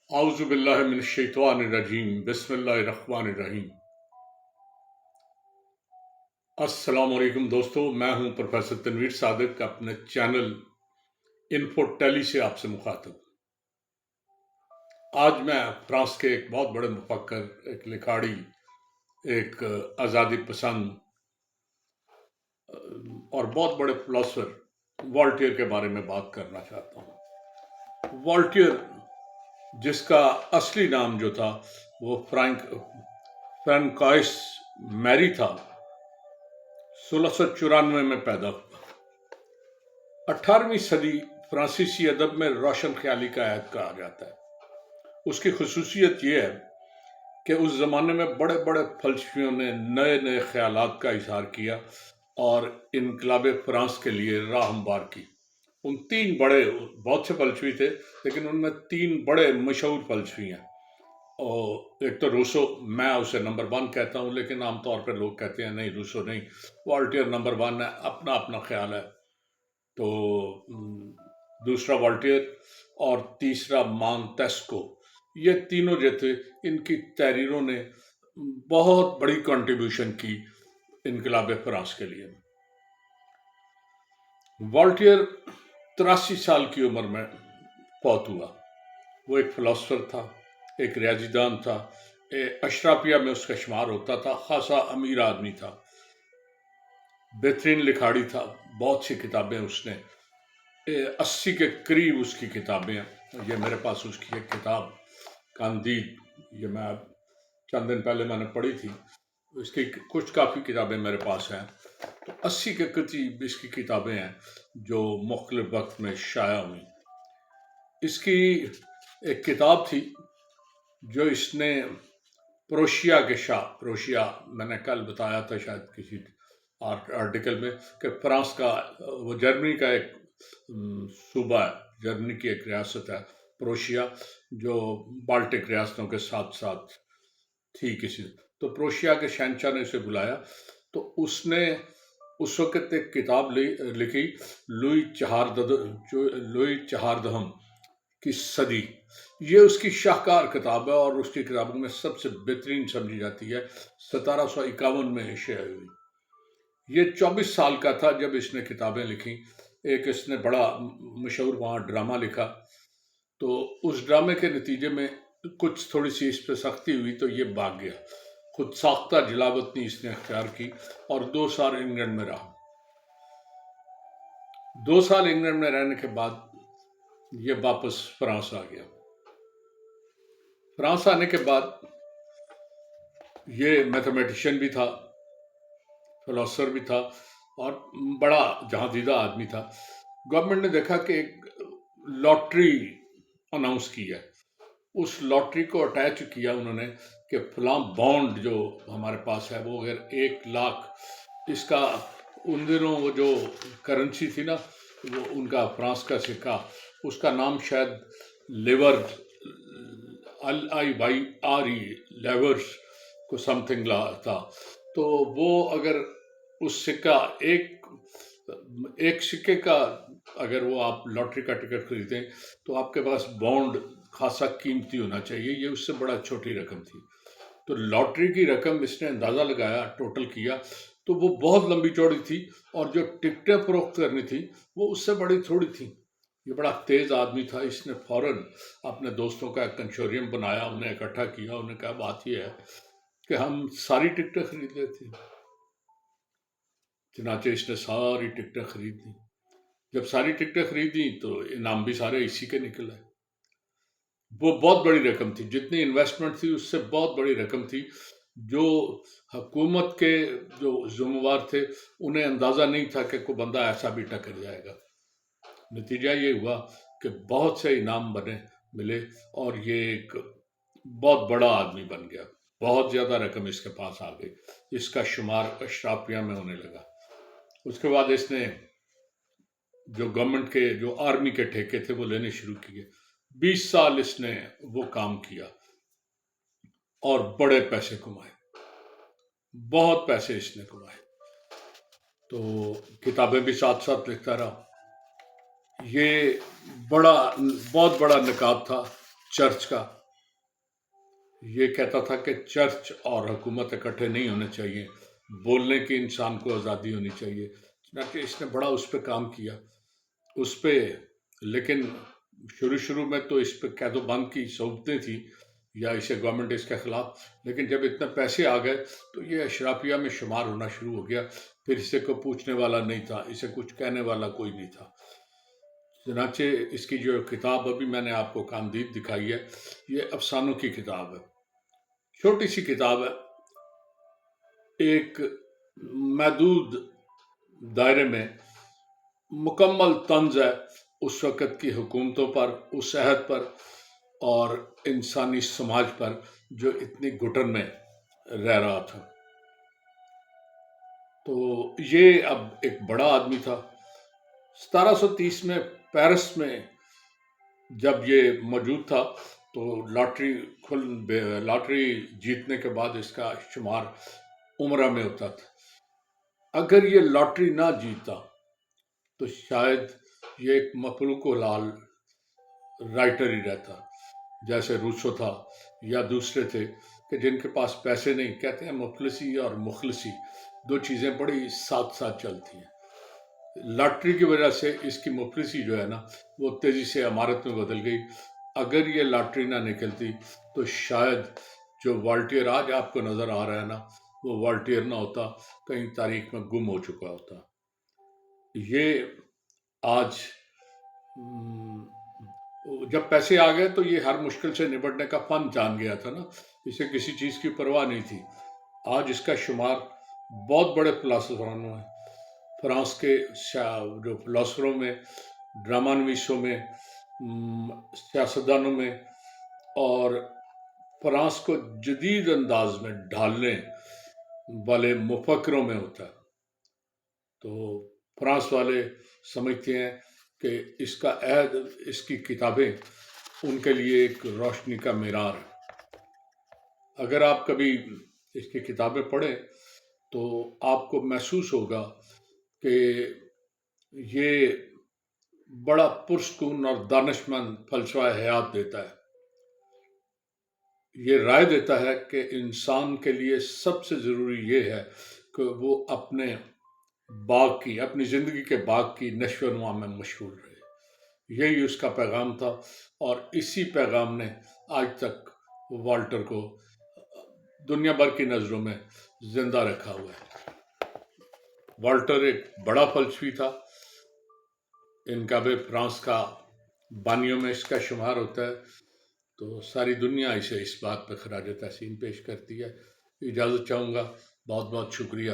اعوذ باللہ من الشیطان الرجیم بسم اللہ الرحمن الرحیم۔ السلام علیکم دوستو، میں ہوں پروفیسر تنویر صادق، اپنے چینل انفو ٹیلی سے آپ سے مخاطب۔ آج میں فرانس کے ایک بہت بڑے مفکر، ایک لکھاڑی، ایک آزادی پسند اور بہت بڑے فلاسفر والٹیئر کے بارے میں بات کرنا چاہتا ہوں۔ والٹیئر، جس کا اصلی نام جو تھا وہ فرانکوائس میری تھا، 1694 میں پیدا ہوا۔ 18ویں صدی فرانسیسی ادب میں روشن خیالی کا عہد کہا جاتا ہے۔ اس کی خصوصیت یہ ہے کہ اس زمانے میں بڑے بڑے فلسفیوں نے نئے نئے خیالات کا اظہار کیا اور انقلاب فرانس کے لیے راہ ہموار کی۔ ان تین بڑے، بہت سے فلسفی تھے لیکن ان میں تین بڑے مشہور فلسفی ہیں۔ اور ایک تو روسو، میں اسے نمبر 1 کہتا ہوں، لیکن عام طور پر لوگ کہتے ہیں نہیں روسو نہیں، والٹیئر نمبر 1 ہے، اپنا اپنا خیال ہے۔ تو دوسرا والٹیئر اور تیسرا مانتیسکو، یہ تینوں جو تھے، ان کی تحریروں نے بہت بڑی کنٹریبیوشن کی انقلاب فرانس کے لیے۔ والٹیئر 83 سال کی عمر میں فوت ہوا۔ وہ ایک فلاسفر تھا، ایک ریاضی دان تھا، اشرافیہ میں اس کا شمار ہوتا تھا، خاصا امیر آدمی تھا، بہترین لکھاڑی تھا، بہت سی کتابیں اس نے، 80 کے قریب اس کی کتابیں ہیں۔ یہ میرے پاس اس کی ایک کتاب کاندید، یہ میں چند دن پہلے میں نے پڑھی تھی، اس کی کچھ کافی کتابیں میرے پاس ہیں۔ تو 80 کے قریب اس کی کتابیں ہیں جو مختلف وقت میں شائع ہوئیں۔ اس کی ایک کتاب تھی جو اس نے پروشیا کے شاہ، پروشیا میں نے کل بتایا تھا شاید کسی آرٹیکل میں، کہ فرانس کا، وہ جرمنی کا ایک صوبہ ہے، جرمنی کی ایک ریاست ہے پروشیا، جو بالٹک ریاستوں کے ساتھ ساتھ تھی کسی۔ تو پروشیا کے شہنشاہ نے اسے بلایا، تو اس نے اس وقت ایک کتاب لکھی، لوئی چہاردہم کی صدی۔ یہ اس کی شاہکار کتاب ہے اور اس کی کتابوں میں سب سے بہترین سمجھی جاتی ہے۔ 1751 میں شائع ہوئی۔ یہ 24 سال کا تھا جب اس نے کتابیں لکھی۔ ایک اس نے بڑا مشہور وہاں ڈرامہ لکھا، تو اس ڈرامے کے نتیجے میں کچھ تھوڑی سی اس پہ سختی ہوئی تو یہ بھاگ گیا۔ خود ساختہ جلاوطنی اس نے اختیار کی اور 2 سال انگلینڈ میں رہا۔ 2 سال انگلینڈ میں رہنے کے بعد یہ واپس فرانس آ گیا۔ فرانس آنے کے بعد یہ میتھمیٹیشین بھی تھا، فلاسفر بھی تھا اور بڑا جہاں دیدہ آدمی تھا۔ گورنمنٹ نے دیکھا کہ ایک لاٹری اناؤنس کی ہے، اس لاٹری کو اٹیچ کیا انہوں نے کہ فلاں بانڈ جو ہمارے پاس ہے وہ اگر 1 لاکھ، اس کا ان دنوں وہ جو کرنسی تھی نا، وہ ان کا فرانس کا سکہ، اس کا نام شاید لیور، LIYRE، لیورس کو سم تھنگ تھا۔ تو وہ اگر اس سکہ ایک سکے کا اگر وہ آپ لاٹری کا ٹکٹ خریدیں تو آپ کے پاس بانڈ خاصا قیمتی ہونا چاہیے، یہ اس سے بڑا چھوٹی رقم تھی۔ تو لاٹری کی رقم اس نے اندازہ لگایا، ٹوٹل کیا، تو وہ بہت لمبی چوڑی تھی، اور جو ٹکٹیں فروخت کرنی تھی وہ اس سے بڑی تھوڑی تھی۔ یہ بڑا تیز آدمی تھا، اس نے فوراً اپنے دوستوں کا ایک کنسورشیم بنایا، انہیں اکٹھا کیا، انہیں کہا بات یہ ہے کہ ہم ساری ٹکٹیں خرید لیتے ہیں۔ چنانچہ اس نے ساری ٹکٹیں خرید لی۔ جب ساری ٹکٹیں خریدی تو انعام بھی سارے اسی کے نکل آئے۔ وہ بہت بڑی رقم تھی، جتنی انویسٹمنٹ تھی اس سے بہت بڑی رقم تھی، جو حکومت کے جو ذمہ دار تھے انہیں اندازہ نہیں تھا کہ کوئی بندہ ایسا بھی ٹکر جائے گا۔ نتیجہ یہ ہوا کہ بہت سے انعام ملے اور یہ ایک بہت بڑا آدمی بن گیا، بہت زیادہ رقم اس کے پاس آ گئی، اس کا شمار اشرافیہ میں ہونے لگا۔ اس کے بعد اس نے جو گورنمنٹ کے، جو آرمی کے ٹھیکے تھے وہ لینے شروع کیے۔ 20 سال اس نے وہ کام کیا اور بڑے پیسے کمائے، بہت پیسے اس نے کمائے۔ تو کتابیں بھی ساتھ ساتھ لکھتا رہا۔ یہ بہت بڑا نکات تھا چرچ کا، یہ کہتا تھا کہ چرچ اور حکومت اکٹھے نہیں ہونے چاہیے، بولنے کی انسان کو آزادی ہونی چاہیے، چنانچہ اس نے بڑا اس پہ کام کیا اس پہ، لیکن شروع میں تو اس پہ قید و بند کی صعوبتیں تھیں یا اسے گورنمنٹ اس کے خلاف، لیکن جب اتنے پیسے آ گئے تو یہ اشرافیہ میں شمار ہونا شروع ہو گیا، پھر اسے کوئی پوچھنے والا نہیں تھا، اسے کچھ کہنے والا کوئی نہیں تھا۔ چنانچہ اس کی جو کتاب ابھی میں نے آپ کو کاندید دکھائی ہے، یہ افسانوں کی کتاب ہے، چھوٹی سی کتاب ہے، ایک محدود دائرے میں مکمل طنز ہے اس وقت کی حکومتوں پر، اس عہد پر اور انسانی سماج پر جو اتنی گھٹن میں رہ رہا تھا۔ تو یہ اب ایک بڑا آدمی تھا۔ 1730 میں پیرس میں جب یہ موجود تھا تو لاٹری جیتنے کے بعد اس کا شمار عمرہ میں ہوتا تھا۔ اگر یہ لاٹری نہ جیتا تو شاید یہ ایک مفلوک الحال رائٹر ہی رہتا، جیسے روسو تھا یا دوسرے تھے کہ جن کے پاس پیسے نہیں۔ کہتے ہیں مفلسی اور مخلصی دو چیزیں بڑی ساتھ ساتھ چلتی ہیں۔ لاٹری کی وجہ سے اس کی مفلسی جو ہے نا وہ تیزی سے عمارت میں بدل گئی۔ اگر یہ لاٹری نہ نکلتی تو شاید جو والٹیئر آج آپ کو نظر آ رہا ہے نا وہ والٹیئر نہ ہوتا، کہیں تاریخ میں گم ہو چکا ہوتا۔ یہ آج جب پیسے آ گئے تو یہ ہر مشکل سے نبٹنے کا فن جان گیا تھا نا، اسے کسی چیز کی پرواہ نہیں تھی۔ آج اس کا شمار بہت بڑے فلاسفروں میں، فرانس کے جو فلاسفروں میں، ڈرامہ نویسوں میں، سیاستدانوں میں اور فرانس کو جدید انداز میں ڈھالنے والے مفکروں میں ہوتا ہے۔ تو فرانس والے سمجھتے ہیں کہ اس کا عہد، اس کی کتابیں ان کے لیے ایک روشنی کا معیار ہے۔ اگر آپ کبھی اس کی کتابیں پڑھیں تو آپ کو محسوس ہوگا کہ یہ بڑا پرسکون اور دانشمند فلسفہ حیات دیتا ہے۔ یہ رائے دیتا ہے کہ انسان کے لیے سب سے ضروری یہ ہے کہ وہ اپنے اپنی زندگی کے باغ کی نشو و نما میں مشغول رہے۔ یہی اس کا پیغام تھا اور اسی پیغام نے آج تک والٹر کو دنیا بھر کی نظروں میں زندہ رکھا ہوا ہے۔ والٹر ایک بڑا فلسفی تھا، انقلاب فرانس کا بانیوں میں اس کا شمار ہوتا ہے، تو ساری دنیا اسے اس بات پہ خراج تحسین پیش کرتی ہے۔ اجازت چاہوں گا، بہت بہت شکریہ۔